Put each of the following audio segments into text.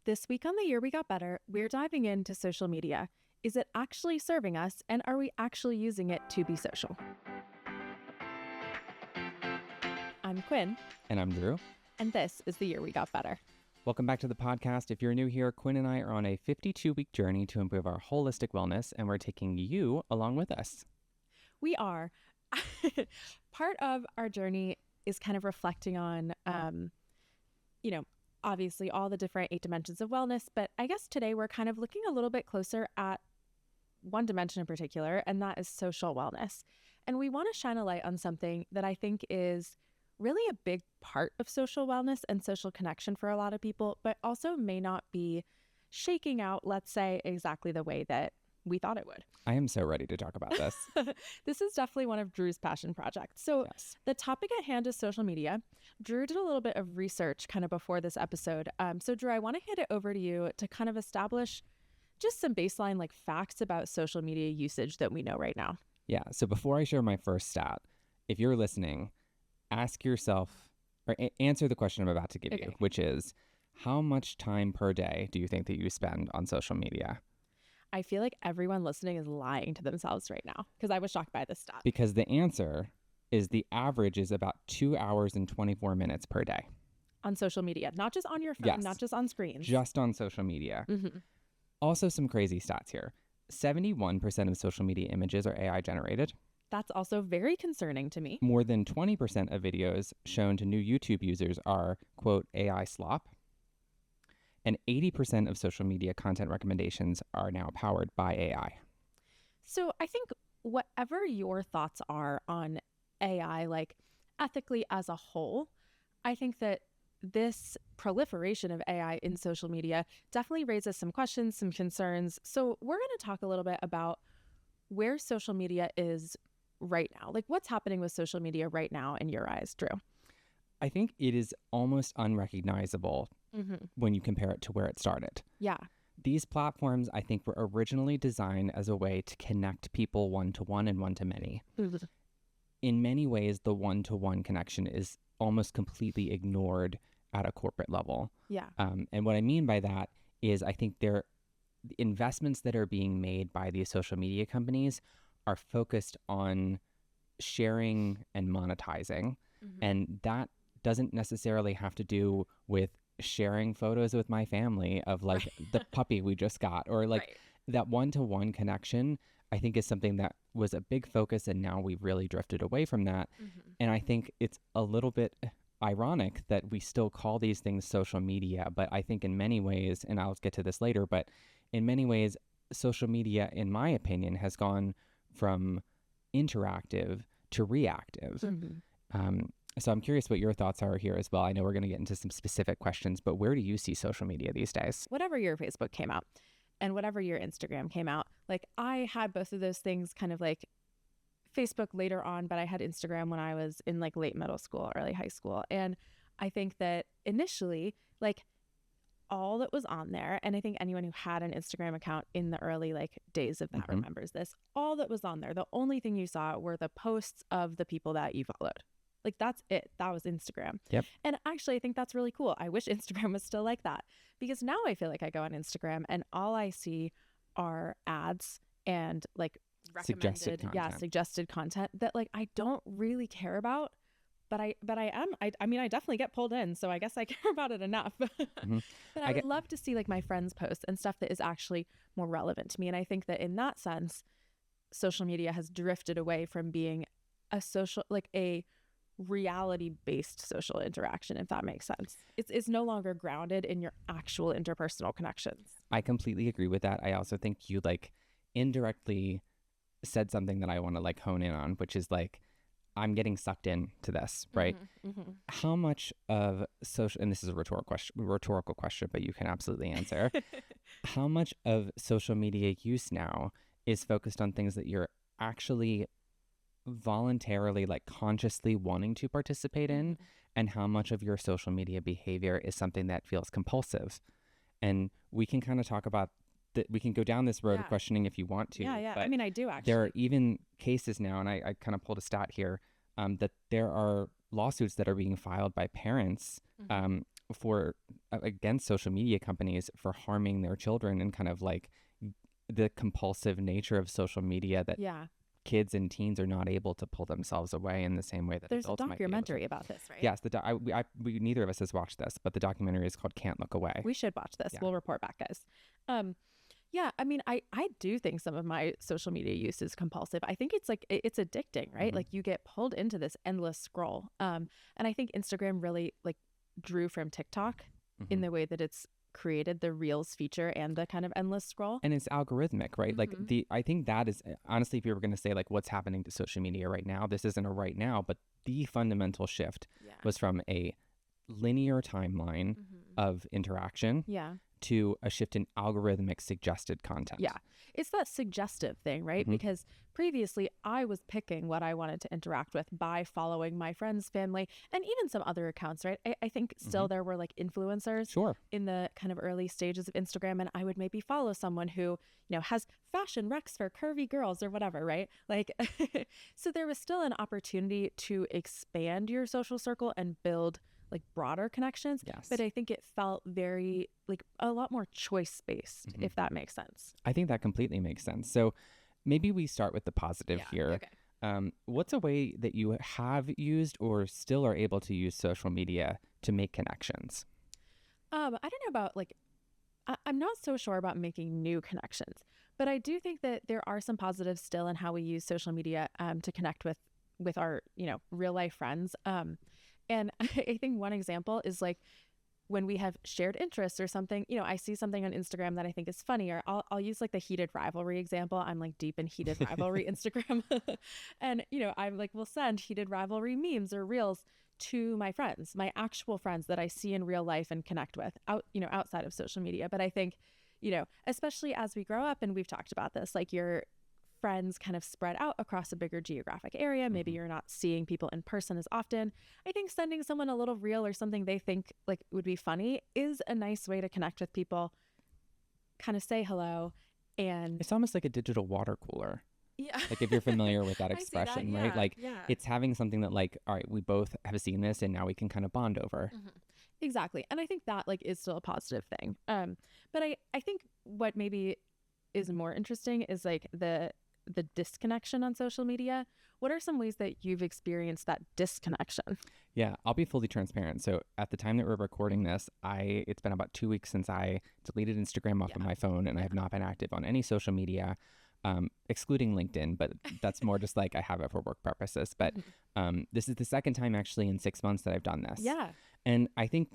This week on The Year We Got Better, we're diving into social media. Is it actually serving us, and are we actually using it to be social? I'm Quinn. And I'm Drew. And this is The Year We Got Better. Welcome back to the podcast. If you're new here, Quinn and I are on a 52-week journey to improve our holistic wellness, and we're taking you along with us. We are. Part of our journey is kind of reflecting on, obviously all the different 8 dimensions of wellness, but I guess today we're kind of looking a little bit closer at one dimension in particular, and that is social wellness. And we want to shine a light on something that I think is really a big part of social wellness and social connection for a lot of people, but also may not be shaking out, let's say, exactly the way that we thought it would. I am so ready to talk about this. This is definitely one of Drew's passion projects. So yes. The topic at hand is social media. Drew did a little bit of research kind of before this episode. So Drew, I want to hand it over to you to kind of establish just some baseline like facts about social media usage that we know right now. Yeah. So before I share my first stat, if you're listening, ask yourself or answer the question I'm about to give you, which is how much time per day do you think that you spend on social media? I feel like everyone listening is lying to themselves right now because I was shocked by this stat. Because the answer is the average is about 2 hours and 24 minutes per day. On social media, not just on your phone, yes. Not just on screens. Just on social media. Mm-hmm. Also some crazy stats here. 71% of social media images are AI generated. That's also very concerning to me. More than 20% of videos shown to new YouTube users are, quote, AI slop. And 80% of social media content recommendations are now powered by AI. So I think whatever your thoughts are on AI, like ethically as a whole, I think that this proliferation of AI in social media definitely raises some questions, some concerns. So we're going to talk a little bit about where social media is right now. Like what's happening with social media right now in your eyes, Drew? I think it is almost unrecognizable when you compare it to where it started. Yeah. These platforms, I think, were originally designed as a way to connect people one-to-one and one-to-many. In many ways, the one-to-one connection is almost completely ignored at a corporate level. Yeah. And what I mean by that is I think the investments that are being made by these social media companies are focused on sharing and monetizing. And that doesn't necessarily have to do with sharing photos with my family of like the puppy we just got or like that one-to-one connection. I think is something that was a big focus and now we've really drifted away from that. And I think it's a little bit ironic that we still call these things social media, but I think in many ways, and I'll get to this later, but in many ways, social media, in my opinion, has gone from interactive to reactive. So I'm curious what your thoughts are here as well. I know we're going to get into some specific questions, but where do you see social media these days? Whatever year Facebook came out and whatever year Instagram came out, like I had both of those things kind of like Facebook later on, but I had Instagram when I was in like late middle school, early high school. And I think that initially, like all that was on there, and I think anyone who had an Instagram account in the early like days of that remembers this, all that was on there, the only thing you saw were the posts of the people that you followed. Like that's it. That was Instagram. Yep. And actually, I think that's really cool. I wish Instagram was still like that because now I feel like I go on Instagram and all I see are ads and like recommended, suggested content that like I don't really care about, but I mean, I definitely get pulled in. So I guess I care about it enough. But I would love to see like my friends' posts and stuff that is actually more relevant to me. And I think that in that sense, social media has drifted away from being a social, like a reality-based social interaction, if that makes sense. It's no longer grounded in your actual interpersonal connections. I completely agree with that. I also think you like indirectly said something that I want to like hone in on, which is like I'm getting sucked into this, right? How much of social, and this is a rhetorical question, but you can absolutely answer. How much of social media use now is focused on things that you're actually voluntarily, like consciously wanting to participate in, and how much of your social media behavior is something that feels compulsive? And we can kind of talk about that. We can go down this road of questioning if you want to. Yeah. I mean, I do actually. There are even cases now, and I kind of pulled a stat here, that there are lawsuits that are being filed by parents for against social media companies for harming their children, and kind of like the compulsive nature of social media that kids and teens are not able to pull themselves away in the same way that there's adults a might be able to. documentary about this, right? Yes, we neither of us has watched this, but the documentary is called Can't Look Away. We should watch this. We'll report back, guys. Yeah, I mean, I do think some of my social media use is compulsive. I think it's like it's addicting, right? Like you get pulled into this endless scroll. And I think Instagram really like drew from TikTok in the way that it's created the Reels feature and the kind of endless scroll. And it's algorithmic, right? Like I think that is honestly, if you were going to say like what's happening to social media right now, this isn't a right now, but the fundamental shift was from a linear timeline of interaction to a shift in algorithmic suggested content. Yeah. It's that suggestive thing, right? Because previously I was picking what I wanted to interact with by following my friends, family, and even some other accounts, right? I think still there were like influencers in the kind of early stages of Instagram, and I would maybe follow someone who, you know, has fashion recs for curvy girls or whatever, right? Like, so there was still an opportunity to expand your social circle and build like broader connections. But I think it felt very like a lot more choice based, if that makes sense. I think that completely makes sense. So maybe we start with the positive here. Okay. What's a way that you have used or still are able to use social media to make connections? I don't know about like, I'm not so sure about making new connections, but I do think that there are some positives still in how we use social media to connect with our, you know, real life friends. And I think one example is like when we have shared interests or something, you know, I see something on Instagram that I think is funny, or I'll use like the heated rivalry example. I'm like deep in heated rivalry Instagram. And, you know, I'm like, will send heated rivalry memes or reels to my friends, my actual friends that I see in real life and connect with outside of social media. But I think, you know, especially as we grow up, and we've talked about this, like your friends kind of spread out across a bigger geographic area. Maybe you're not seeing people in person as often. I think sending someone a little reel or something they think like would be funny is a nice way to connect with people, kind of say hello. And it's almost like a digital water cooler. Yeah. Like if you're familiar with that expression, right? Like it's having something that like, all right, we both have seen this and now we can kind of bond over. Exactly. And I think that like is still a positive thing. But I think what maybe is more interesting is like the disconnection on social media. What are some ways that you've experienced that disconnection? Yeah, I'll be fully transparent. So at the time that we're recording this, it's been about 2 weeks since I deleted Instagram off of my phone, and I have not been active on any social media, excluding LinkedIn, but that's more just like I have it for work purposes. But this is the second time actually in 6 months that I've done this. Yeah. And I think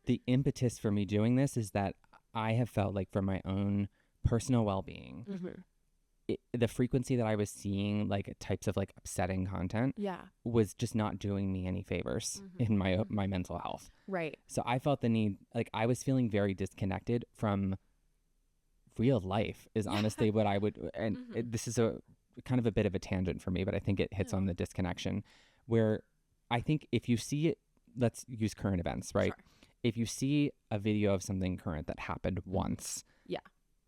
the impetus for me doing this is that I have felt like for my own personal well-being, the frequency that I was seeing like types of like upsetting content was just not doing me any favors in my mental health. Right. So I felt the need, like I was feeling very disconnected from real life is honestly what I would, and this is a kind of a bit of a tangent for me, but I think it hits on the disconnection, where I think if you see it, let's use current events, right? Sure. If you see a video of something current that happened once,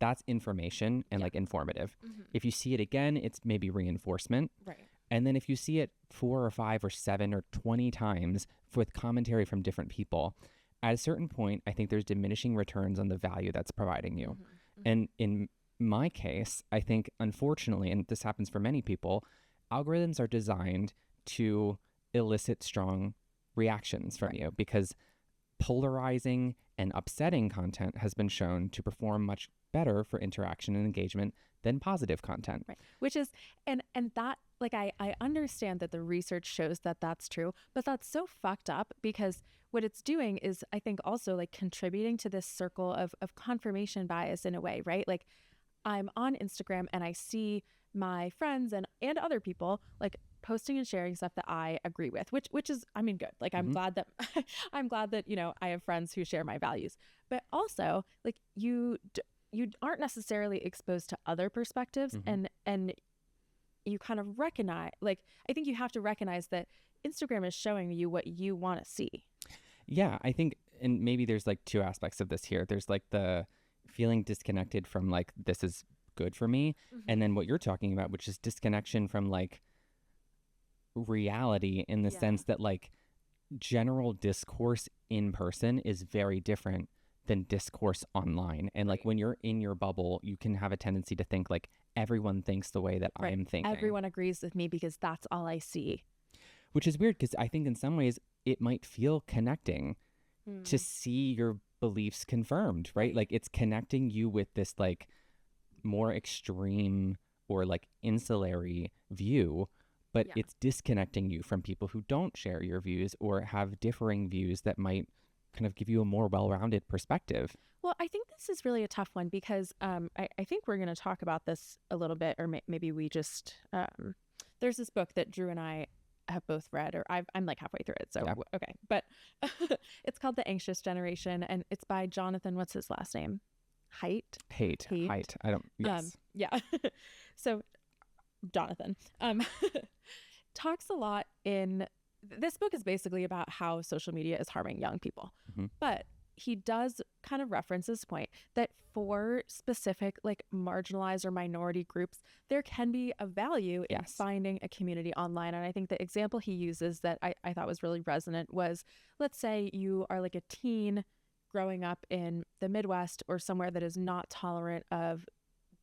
that's information and like informative. If you see it again, it's maybe reinforcement. Right. And then if you see it 4 or 5 or 7 or 20 times with commentary from different people, at a certain point, I think there's diminishing returns on the value that's providing you. And in my case, I think unfortunately, and this happens for many people, algorithms are designed to elicit strong reactions from you, because polarizing and upsetting content has been shown to perform much better for interaction and engagement than positive content. Right. Which is, and that, like, I understand that the research shows that that's true, but that's so fucked up, because what it's doing is, I think, also like contributing to this circle of confirmation bias in a way, right? Like I'm on Instagram and I see my friends and other people like posting and sharing stuff that I agree with, which is, I mean, good. Like I'm glad that I'm glad that, you know, I have friends who share my values, but also like you aren't necessarily exposed to other perspectives, and you kind of recognize, like, I think you have to recognize that Instagram is showing you what you want to see. Yeah, I think, and maybe there's like two aspects of this here. There's like the feeling disconnected from like, this is good for me. And then what you're talking about, which is disconnection from like reality, in the sense that like general discourse in person is very different than discourse online. And like when you're in your bubble, you can have a tendency to think like everyone thinks the way that I'm thinking. Everyone agrees with me because that's all I see. Which is weird because I think in some ways it might feel connecting to see your beliefs confirmed, right? Like it's connecting you with this like more extreme or like insulary view, but it's disconnecting you from people who don't share your views or have differing views that might kind of give you a more well-rounded perspective. Well, I think this is really a tough one because I think we're going to talk about this a little bit, or maybe we just, there's this book that Drew and I have both read, or I'm like halfway through it. So, okay. But it's called The Anxious Generation, and it's by Jonathan, what's his last name? Haidt. I don't, yes. Yeah. So Jonathan talks a lot in, this book is basically about how social media is harming young people. But he does kind of reference this point that for specific like marginalized or minority groups, there can be a value in finding a community online. And I think the example he uses that I thought was really resonant was, let's say you are like a teen growing up in the Midwest or somewhere that is not tolerant of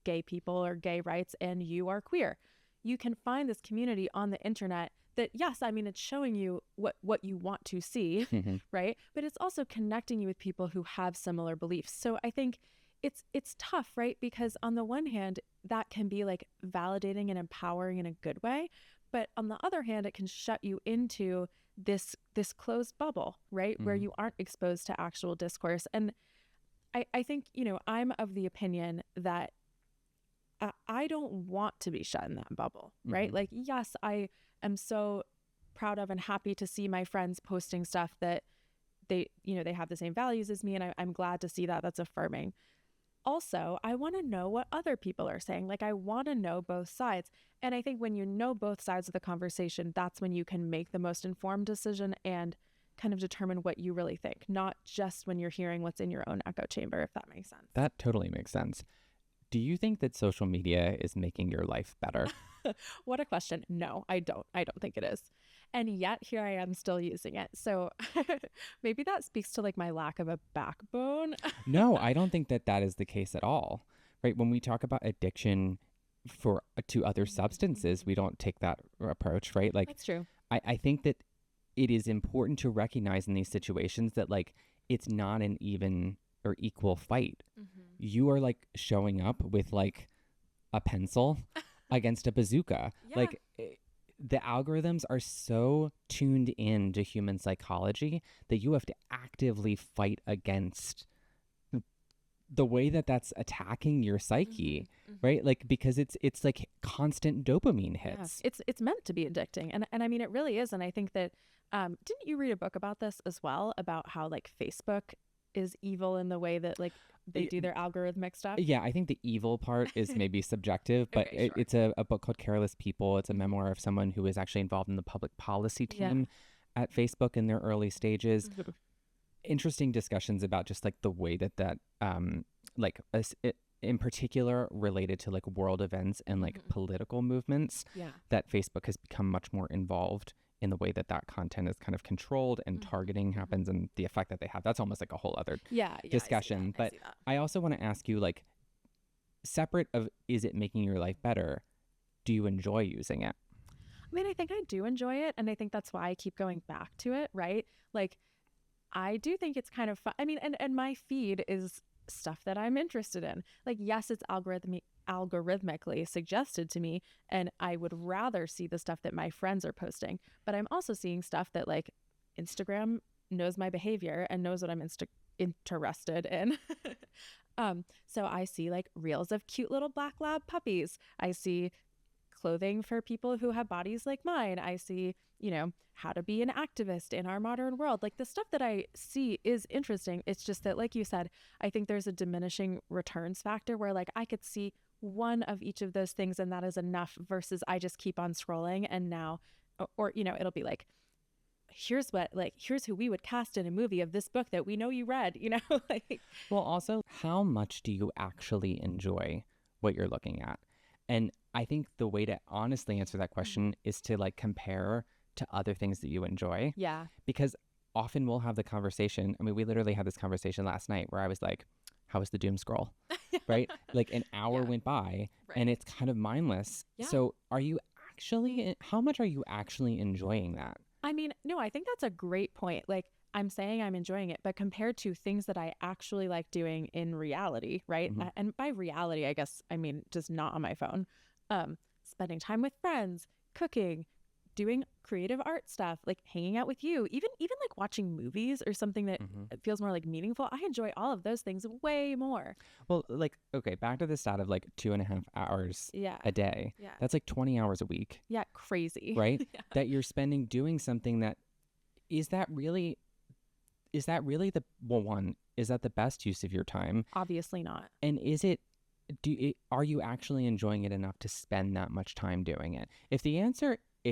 gay people or gay rights, and you are queer. You can find this community on the internet that, yes, I mean, it's showing you what you want to see, right? But it's also connecting you with people who have similar beliefs. So I think it's tough, right? Because on the one hand, that can be like validating and empowering in a good way. But on the other hand, it can shut you into this closed bubble, right? Where you aren't exposed to actual discourse. And I think, you know, I'm of the opinion that I don't want to be shut in that bubble, right? Like, yes, I am so proud of and happy to see my friends posting stuff that they, you know, they have the same values as me. And I'm glad to see that. That's affirming. Also, I want to know what other people are saying. Like, I want to know both sides. And I think when you know both sides of the conversation, that's when you can make the most informed decision and kind of determine what you really think, not just when you're hearing what's in your own echo chamber, if that makes sense. That totally makes sense. Do you think that social media is making your life better? What a question. No, I don't think it is. And yet here I am still using it. So maybe that speaks to like my lack of a backbone. No, I don't think that is the case at all. Right? When we talk about addiction to other substances, we don't take that approach, right? Like, that's true. I think that it is important to recognize in these situations that like it's not an even or equal fight. You are like showing up with like a pencil against a bazooka. Like the algorithms are so tuned in to human psychology that you have to actively fight against the way that that's attacking your psyche, right? Like, because it's like constant dopamine hits. Yeah. It's meant to be addicting. And I mean, it really is. And I think that, didn't you read a book about this as well, about how like Facebook is evil in the way that like they do their algorithmic stuff? Yeah, I think the evil part is maybe subjective, but okay, it's a book called Careless People. It's a memoir of someone who was actually involved in the public policy team at Facebook in their early stages. Interesting discussions about just like the way that in particular related to like world events and like political movements, that Facebook has become much more involved in the way that content is kind of controlled and targeting happens and the effect that they have. That's almost like a whole other discussion. But I also want to ask you, like, separate of, is it making your life better? Do you enjoy using it? I mean, I think I do enjoy it. And I think that's why I keep going back to it, right? Like, I do think it's kind of fun. I mean, and my feed is stuff that I'm interested in. Like, yes, it's algorithmically suggested to me, and I would rather see the stuff that my friends are posting, but I'm also seeing stuff that like Instagram knows my behavior and knows what I'm interested in. So I see like reels of cute little black lab puppies. I see clothing for people who have bodies like mine. I see, you know, how to be an activist in our modern world. Like, the stuff that I see is interesting. It's just that, like you said, I think there's a diminishing returns factor where like I could see one of each of those things and that is enough, versus I just keep on scrolling and now, or you know, it'll be like, here's who we would cast in a movie of this book that we know you read, you know. Like, well, also, how much do you actually enjoy what you're looking at? And I think the way to honestly answer that question is to like compare to other things that you enjoy. Yeah. Because often we'll have the conversation. I mean, we literally had this conversation last night where I was like, how was the doom scroll? Right? Like an hour went by and it's kind of mindless. Yeah. So how much are you actually enjoying that? I mean, no, I think that's a great point. Like, I'm saying I'm enjoying it, but compared to things that I actually like doing in reality, right? Mm-hmm. And by reality, I guess I mean just not on my phone. Spending time with friends, cooking, doing creative art stuff, like hanging out with you, even like watching movies or something that feels more like meaningful. I enjoy all of those things way more. Well, like, okay, back to the stat of like 2.5 hours a day. Yeah. That's like 20 hours a week. Yeah, crazy. Right? That you're spending doing something that is that really is that the best use of your time? Obviously not. And are you actually enjoying it enough to spend that much time doing it? If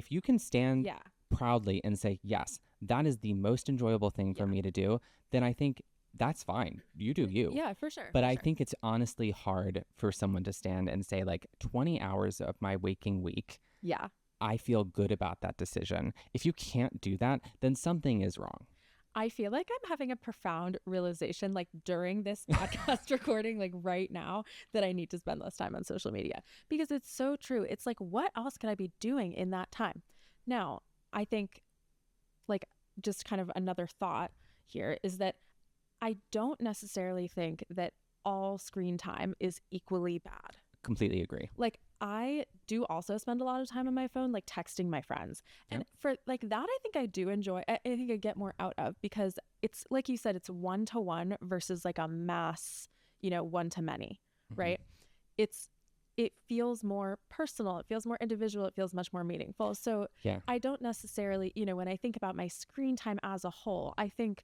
you can stand proudly and say, yes, that is the most enjoyable thing for me to do, then I think that's fine. You do you. Yeah, for sure. But I think it's honestly hard for someone to stand and say, like, 20 hours of my waking week. Yeah. I feel good about that decision. If you can't do that, then something is wrong. I feel like I'm having a profound realization, like during this podcast recording, like right now, that I need to spend less time on social media because it's so true. It's like, what else could I be doing in that time? Now, I think like just kind of another thought here is that I don't necessarily think that all screen time is equally bad. Completely agree. Like I do also spend a lot of time on my phone, like texting my friends. And for like that, I think I do enjoy. I think I get more out of because it's like you said, it's 1-to-1 versus like a mass, 1-to-many, right? It feels more personal. It feels more individual. It feels much more meaningful. So I don't necessarily, when I think about my screen time as a whole, I think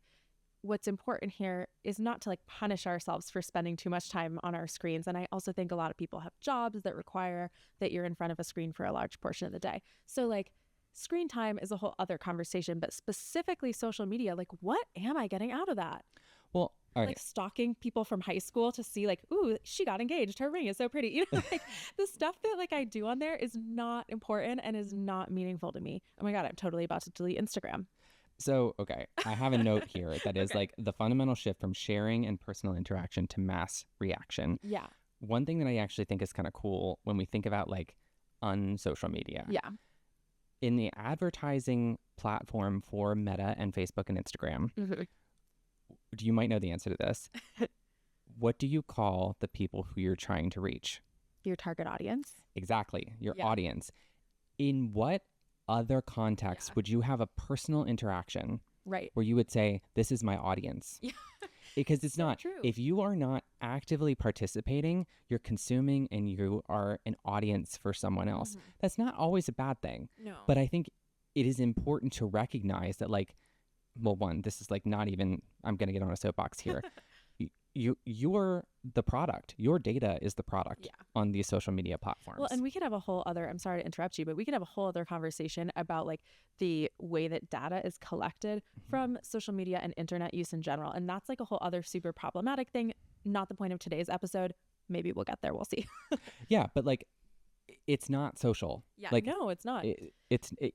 what's important here is not to like punish ourselves for spending too much time on our screens. And I also think a lot of people have jobs that require that you're in front of a screen for a large portion of the day. So like screen time is a whole other conversation, but specifically social media, like what am I getting out of that? Well, all right. Like stalking people from high school to see like, ooh, she got engaged. Her ring is so pretty. Like the stuff that like I do on there is not important and is not meaningful to me. Oh my God, I'm totally about to delete Instagram. So, okay, I have a note here that is like the fundamental shift from sharing and personal interaction to mass reaction. Yeah. One thing that I actually think is kind of cool when we think about like unsocial media. Yeah. In the advertising platform for Meta and Facebook and Instagram, you might know the answer to this. What do you call the people who you're trying to reach? Your target audience. Exactly. Your audience. In what other context would you have a personal interaction where you would say, this is my audience? Because it's so not true. If you are not actively participating, you're consuming and you are an audience for someone else. That's not always a bad thing. No. But I think it is important to recognize that, like, well, one, this is like not even, I'm going to get on a soapbox here. You're the product. Your data is the product on these social media platforms. Well, and we could have a whole other, I'm sorry to interrupt you, but we could have a whole other conversation about like the way that data is collected from social media and internet use in general. And that's like a whole other super problematic thing. Not the point of today's episode. Maybe we'll get there. We'll see. Yeah, but like, it's not social. Yeah, like, no, it's not.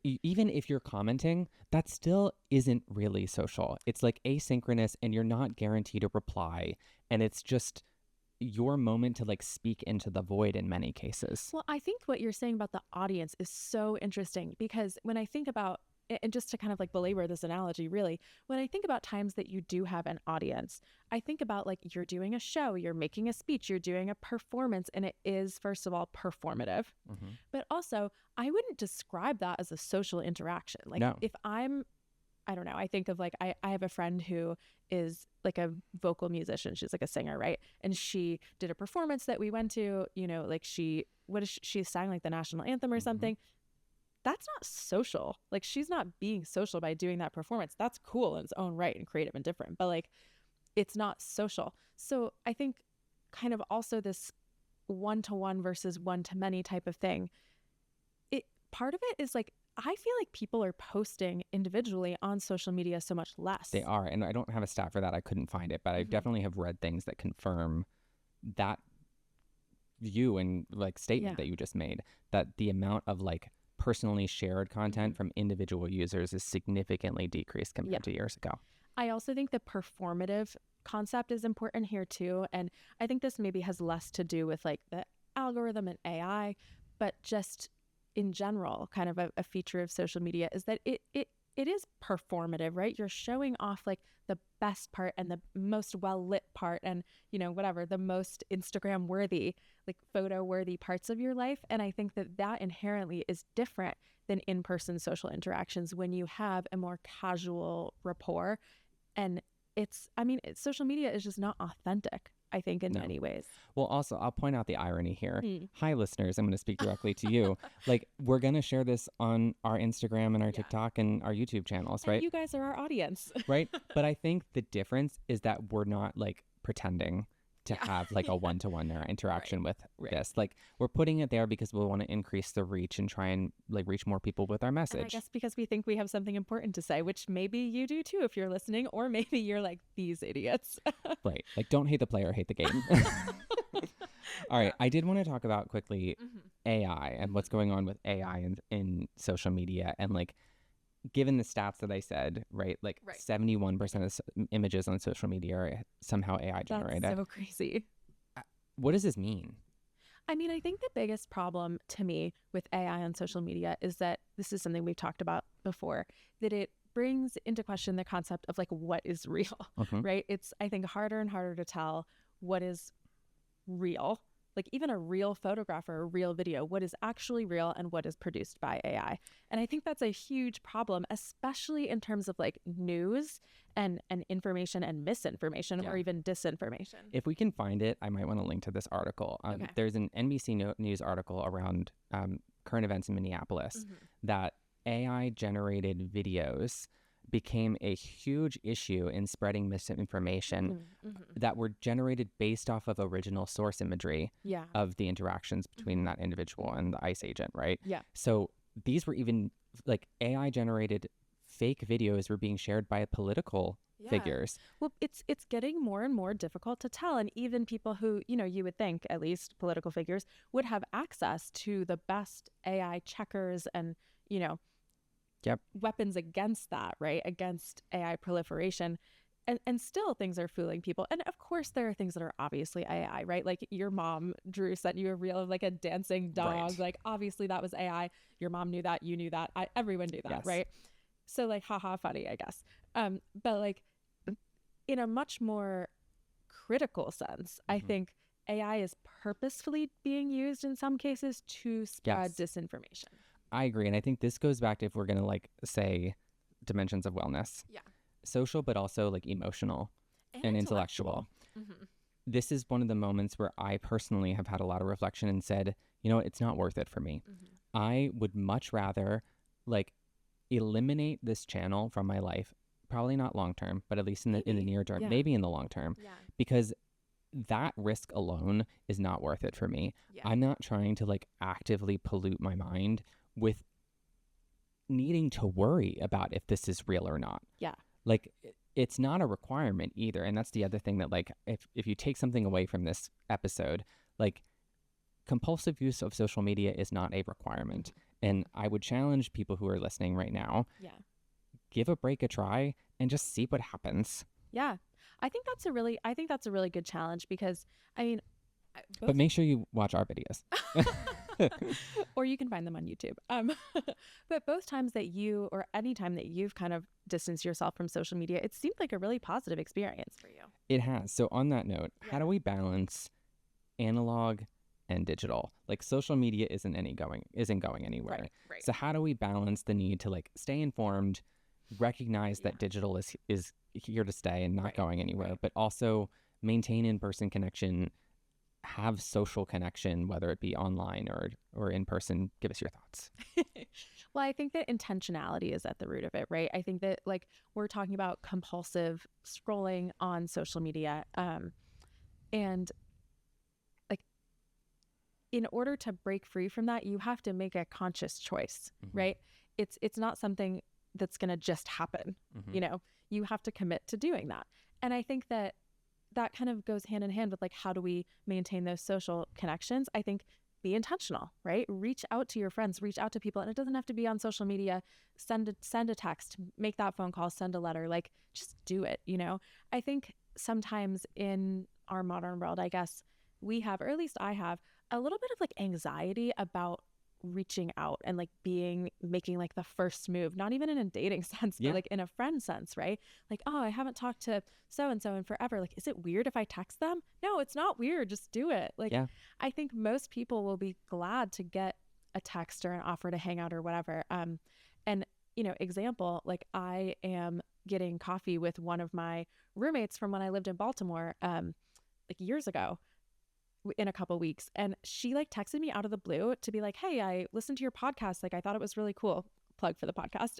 Even if you're commenting, that still isn't really social. It's like asynchronous and you're not guaranteed a reply. And it's just your moment to like speak into the void in many cases. Well, I think what you're saying about the audience is so interesting because when I think about, and just to kind of like belabor this analogy, really, when I think about times that you do have an audience, I think about like you're doing a show, you're making a speech, you're doing a performance, and it is, first of all, performative. But also, I wouldn't describe that as a social interaction. Like if I don't know, I think of like, I have a friend who is like a vocal musician. She's like a singer, right? And she did a performance that we went to, like she sang like the national anthem or something. That's not social. Like she's not being social by doing that performance. That's cool in its own right and creative and different, but like it's not social. So I think kind of also this 1-to-1 versus 1-to-many type of thing. Part of it is like, I feel like people are posting individually on social media so much less. They are. And I don't have a stat for that. I couldn't find it, but I definitely have read things that confirm that view and like statement that you just made, that the amount of like personally shared content from individual users is significantly decreased compared to years ago. I also think the performative concept is important here too. And I think this maybe has less to do with like the algorithm and AI, but just in general, kind of a feature of social media is that it is performative, right? You're showing off like the best part and the most well lit part and, you know, whatever, the most Instagram worthy, like photo worthy parts of your life. And I think that that inherently is different than in-person social interactions when you have a more casual rapport. And social media is just not authentic, I think, in many ways. Well, also, I'll point out the irony here. Hi, listeners. I'm going to speak directly to you. Like, we're going to share this on our Instagram and our TikTok and our YouTube channels, right? And you guys are our audience. Right? But I think the difference is that we're not, like, pretending to have, like, a one-to-one interaction with this. Like, we're putting it there because we want to increase the reach and try and, like, reach more people with our message. And I guess because we think we have something important to say, which maybe you do, too, if you're listening, or maybe you're like, these idiots. Right. Like, don't hate the player, hate the game. All right. I did want to talk about quickly AI and what's going on with AI in social media. And like, given the stats that I said, right, like 71% of images on social media are somehow AI generated. That's so crazy. What does this mean? I mean, I think the biggest problem to me with AI on social media is that this is something we've talked about before, that it brings into question the concept of like what is real, right? It's, I think, harder and harder to tell what is real, like even a real photograph or a real video, what is actually real and what is produced by AI. And I think that's a huge problem, especially in terms of like news and information and misinformation or even disinformation. If we can find it, I might want to link to this article. There's an NBC News article around current events in Minneapolis that AI generated videos became a huge issue in spreading misinformation that were generated based off of original source imagery of the interactions between that individual and the ICE agent, right? Yeah. So these were even like AI generated fake videos were being shared by political figures. Well, it's getting more and more difficult to tell. And even people who, you know, you would think at least political figures would have access to the best AI checkers and, you know, weapons against that, right? Against AI proliferation. And still things are fooling people. And of course there are things that are obviously AI, right? Like your mom, Drew, sent you a reel of like a dancing dog. Right. Like obviously that was AI. Your mom knew that. You knew that. Everyone knew that, right? So like, haha, funny, I guess. But like in a much more critical sense, I think AI is purposefully being used in some cases to spread disinformation. I agree. And I think this goes back to, if we're going to like say dimensions of wellness, social, but also like emotional and intellectual. This is one of the moments where I personally have had a lot of reflection and said, you know, it's not worth it for me. I would much rather like eliminate this channel from my life, probably not long term, but at least in the near term, maybe in the long term, because that risk alone is not worth it for me. I'm not trying to like actively pollute my mind with needing to worry about if this is real or not. Like it's not a requirement either. And that's the other thing that like, if you take something away from this episode, like compulsive use of social media is not a requirement. And I would challenge people who are listening right now, give a break a try and just see what happens. I think that's a really good challenge because I mean, but make sure you watch our videos. Or you can find them on YouTube. But both times that you, or any time that you've kind of distanced yourself from social media, it seemed like a really positive experience for you. It has. So on that note, how do we balance analog and digital? Like social media isn't going anywhere. Right. So how do we balance the need to like stay informed, recognize that digital is here to stay and not going anywhere, but also maintain in-person connection, have social connection, whether it be online or in person? Give us your thoughts. Well, I think that intentionality is at the root of it, right? I think that like we're talking about compulsive scrolling on social media, and like in order to break free from that, you have to make a conscious choice, right? It's not something that's going to just happen. You know, you have to commit to doing that. And I think that kind of goes hand in hand with like, how do we maintain those social connections? I think be intentional, right? Reach out to your friends, reach out to people. And it doesn't have to be on social media. Send a text, make that phone call, send a letter, like just do it. I think sometimes in our modern world, I guess we have, or at least I have, a little bit of like anxiety about reaching out and like making like the first move, not even in a dating sense, but like in a friend sense, right? Like, oh, I haven't talked to so-and-so in forever. Like, is it weird if I text them? No, it's not weird. Just do it. Like, I think most people will be glad to get a text or an offer to hang out or whatever. And, example, like I am getting coffee with one of my roommates from when I lived in Baltimore, like years ago, in a couple weeks, and she like texted me out of the blue to be like, hey, I listened to your podcast, like I thought it was really cool. Plug for the podcast.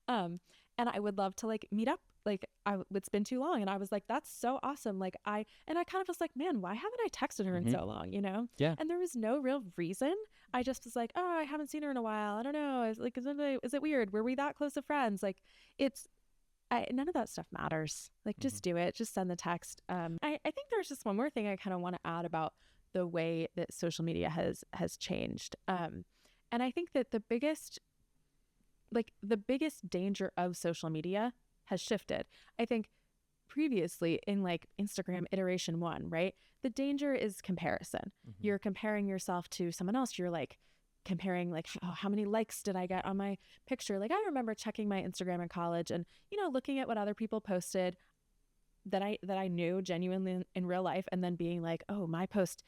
And I would love to like meet up, like it's been too long. And I was like, that's so awesome. Like I kind of was like, man, why haven't I texted her in so long, and there was no real reason. I just was like, oh, I haven't seen her in a while, I don't know, like is it weird, were we that close of friends? Like none of that stuff matters. Like, just do it. Just send the text. I think there's just one more thing I kind of want to add about the way that social media has changed. And I think that the biggest danger of social media has shifted. I think previously in like Instagram iteration 1, right? The danger is comparison. You're comparing yourself to someone else. You're like comparing like, oh, how many likes did I get on my picture? Like I remember checking my Instagram in college and, looking at what other people posted that I knew genuinely in real life, and then being like, oh, my post,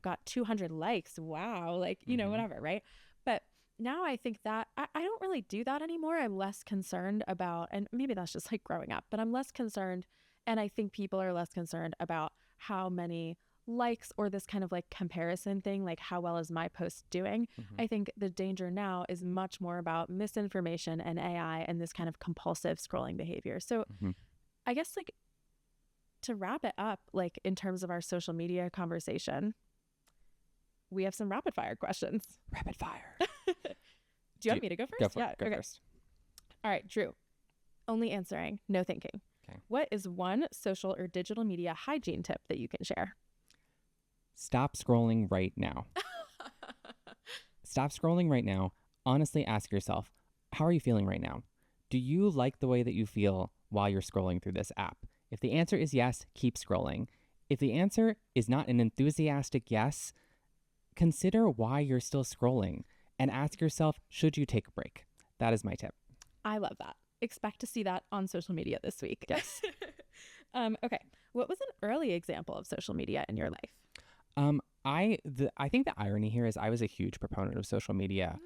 got 200 likes. Wow. Like, whatever. Right. But now I think that I don't really do that anymore. I'm less concerned about, and maybe that's just like growing up, but I'm less concerned. And I think people are less concerned about how many likes or this kind of like comparison thing, like how well is my post doing. I think the danger now is much more about misinformation and AI and this kind of compulsive scrolling behavior. So I guess like to wrap it up, like in terms of our social media conversation, we have some rapid fire questions. Rapid fire. Do you want me to go first? Go for it. Go first. All right, Drew. Only answering, no thinking. Okay. What is one social or digital media hygiene tip that you can share? Stop scrolling right now. Stop scrolling right now. Honestly, ask yourself, how are you feeling right now? Do you like the way that you feel while you're scrolling through this app? If the answer is yes, keep scrolling. If the answer is not an enthusiastic yes, consider why you're still scrolling and ask yourself, should you take a break? That is my tip. I love that. Expect to see that on social media this week. Yes. Okay. What was an early example of social media in your life? I think the irony here is I was a huge proponent of social media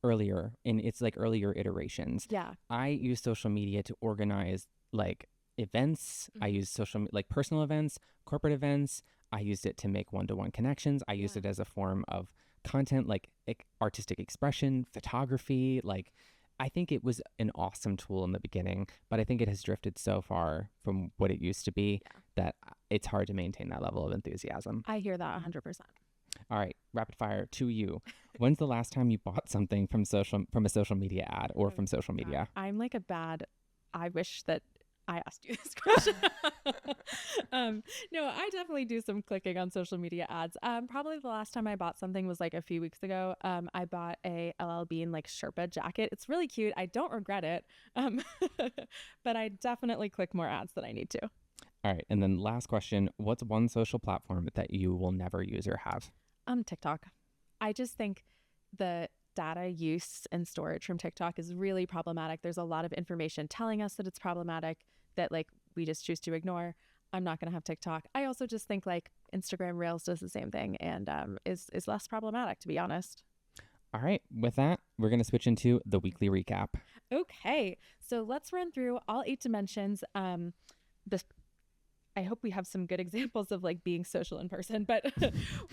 earlier in its like earlier iterations. Yeah. I use social media to organize like events. I use like personal events, corporate events. I used it to make one-to-one connections. I used it as a form of content, like artistic expression, photography. Like I think it was an awesome tool in the beginning, but I think it has drifted so far from what it used to be that it's hard to maintain that level of enthusiasm. I hear that 100%. All right, rapid fire to you. When's the last time you bought something from a social media ad or from social media? I'm like I wish that I asked you this question. No, I definitely do some clicking on social media ads. Probably the last time I bought something was like a few weeks ago. I bought a LL Bean like Sherpa jacket. It's really cute. I don't regret it. But I definitely click more ads than I need to. All right. And then last question, what's one social platform that you will never use or have? TikTok. I just think the data use and storage from TikTok is really problematic. There's a lot of information telling us that it's problematic that like we just choose to ignore. I'm not going to have TikTok. I also just think like Instagram Reels does the same thing and is less problematic, to be honest. All right. With that, we're going to switch into the weekly recap. Okay. So let's run through all 8 dimensions. I hope we have some good examples of like being social in person, but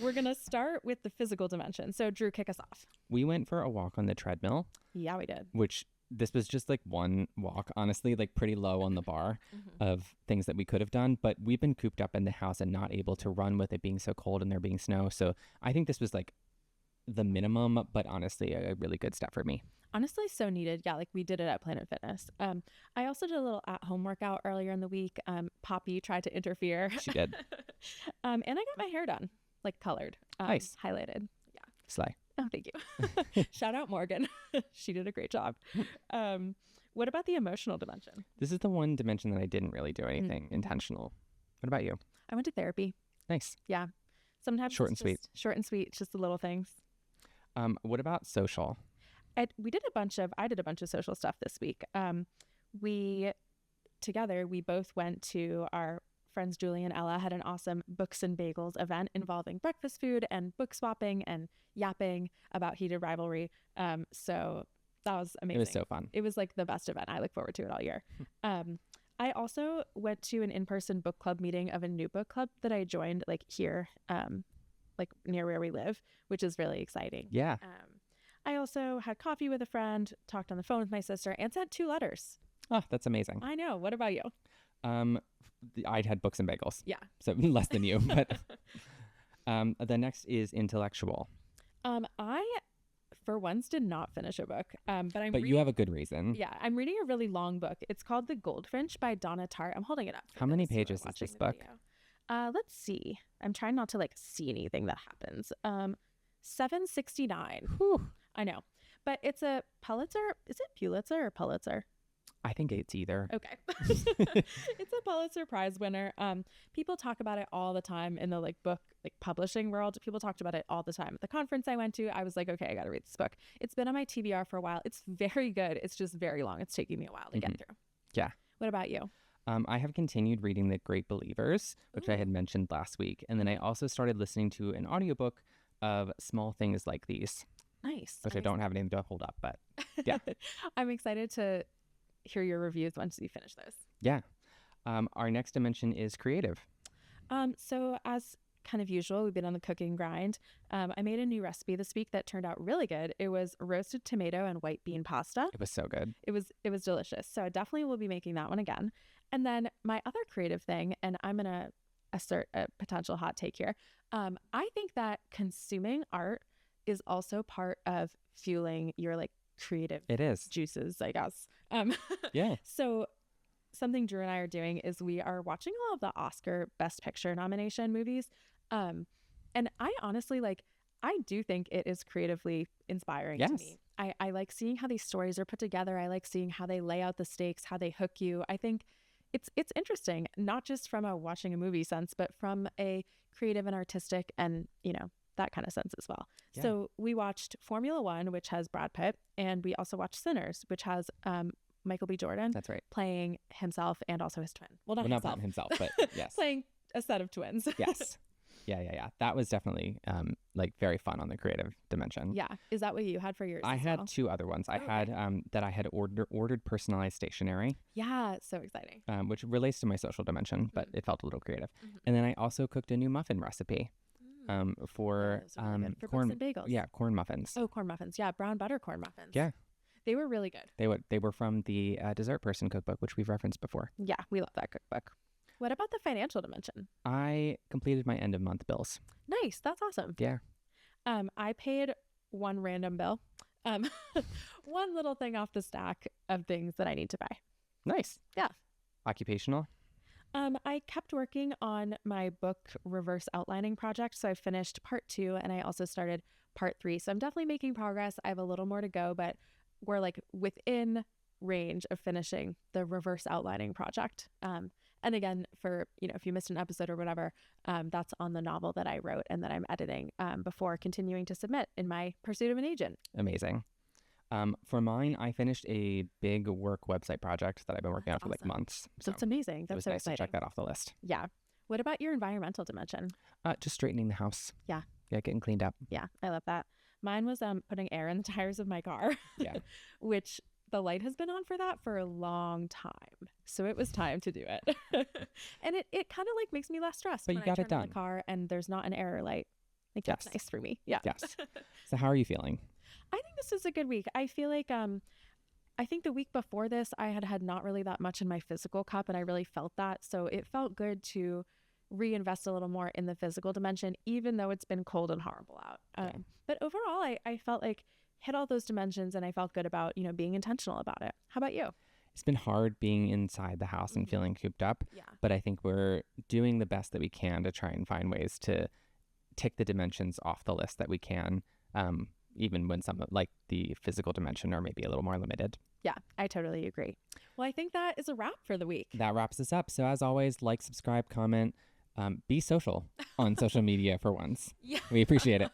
we're going to start with the physical dimension. So Drew, kick us off. We went for a walk on the treadmill. Yeah, we did. Which this was just like one walk, honestly, like pretty low on the bar of things that we could have done. But we've been cooped up in the house and not able to run with it being so cold and there being snow. So I think this was like the minimum, but honestly, a really good step for me. Honestly, so needed. Yeah, like we did it at Planet Fitness. I also did a little at-home workout earlier in the week. Poppy tried to interfere. She did. And I got my hair done. like colored, Nice. highlighted. Yeah. Slay. Oh, thank you. Shout out Morgan. She did a great job. What about the emotional dimension? This is the one dimension that I didn't really do anything intentional. What about you? I went to therapy. Nice. Yeah. Sometimes Short and sweet. Short and sweet, just the little things. What about social? I did a bunch of social stuff this week. We both went to our friends Julie and Ella had an awesome Books and Bagels event involving breakfast food and book swapping and yapping about heated rivalry. So that was amazing. It was so fun. It was like the best event. I look forward to it all year. I also went to an in-person book club meeting of a new book club that I joined like here, like near where we live, which is really exciting. Yeah. I also had coffee with a friend, talked on the phone with my sister, and sent 2 letters. Oh, that's amazing. I know. What about you? I'd had Books and Bagels. Yeah. So less than you. But the next is intellectual. I, for once, did not finish a book. But you have a good reason. Yeah. I'm reading a really long book. It's called The Goldfinch by Donna Tartt. I'm holding it up. How many pages is this book? Let's see. I'm trying not to like see anything that happens. 769. Whew. I know. But it's a Pulitzer. Is it Pulitzer or Pulitzer? I think it's either. Okay. It's a Pulitzer Prize winner. People talk about it all the time in the like book, like publishing world. People talked about it all the time. At the conference I went to, I was like, okay, I got to read this book. It's been on my TBR for a while. It's very good. It's just very long. It's taking me a while to get through. Yeah. What about you? I have continued reading The Great Believers, which I had mentioned last week. And then I also started listening to an audiobook of Small Things Like These. Nice. Which I don't have anything to hold up, but yeah. I'm excited to hear your reviews once you finish those. Yeah. Our next dimension is creative. So as kind of usual, we've been on the cooking grind. I made a new recipe this week that turned out really good. It was roasted tomato and white bean pasta. It was so good. It was delicious. So I definitely will be making that one again. And then my other creative thing, and I'm going to assert a potential hot take here. I think that consuming art is also part of fueling your like creative juices, I guess. Yeah. So something Drew and I are doing is we are watching all of the Oscar Best Picture nomination movies. And I honestly I do think it is creatively inspiring to me. I like seeing how these stories are put together. I like seeing how they lay out the stakes, how they hook you. I think it's interesting, not just from a watching a movie sense, but from a creative and artistic and, that kind of sense as well. Yeah. So we watched Formula One, which has Brad Pitt, and we also watched Sinners, which has Michael B. Jordan. That's right. Playing himself and also his twin. Well, not himself, but yes. Playing a set of twins. Yes. Yeah. That was definitely very fun on the creative dimension. Yeah. Is that what you had for yours? I had 2 other ones. I had that I had ordered personalized stationery. Yeah, so exciting. Which relates to my social dimension, but it felt a little creative. And then I also cooked a new muffin recipe. For corn and bagels. Yeah, corn muffins. Oh, corn muffins. Yeah, brown butter corn muffins. Yeah. They were really good. They were from the Dessert Person cookbook, which we've referenced before. Yeah, we love that cookbook. What about the financial dimension? I completed my end of month bills. Nice. That's awesome. Yeah. I paid one random bill. One little thing off the stack of things that I need to buy. Nice. Yeah. Occupational? I kept working on my book reverse outlining project. So I finished part 2 and I also started part 3. So I'm definitely making progress. I have a little more to go, but we're within range of finishing the reverse outlining project. And again, for, if you missed an episode or whatever, that's on the novel that I wrote and that I'm editing before continuing to submit in my pursuit of an agent. Amazing. For mine, I finished a big work website project that I've been working on for months. So it's amazing. That's it was so nice exciting. to check that off the list. Yeah. What about your environmental dimension? Just straightening the house. Yeah. Yeah, getting cleaned up. Yeah, I love that. Mine was putting air in the tires of my car. Yeah. Which the light has been on for that for a long time. So it was time to do it. And it kind of makes me less stressed. But when you got I turn it done. on the car and there's not an error light. That's nice for me. Yeah. Yes. So how are you feeling? I think this is a good week. I feel like I think the week before this, I had not really that much in my physical cup, and I really felt that. So it felt good to reinvest a little more in the physical dimension, even though it's been cold and horrible out. But overall, I felt hit all those dimensions, and I felt good about, being intentional about it. How about you? It's been hard being inside the house and feeling cooped up. Yeah. But I think we're doing the best that we can to try and find ways to tick the dimensions off the list that we can, even when some like the physical dimension are maybe a little more limited. Yeah, I totally agree. Well, I think that is a wrap for the week. That wraps us up. So as always, like, subscribe, comment, be social on social media for once. Yeah. We appreciate it.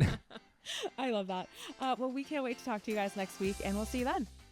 I love that. Well, we can't wait to talk to you guys next week, and we'll see you then.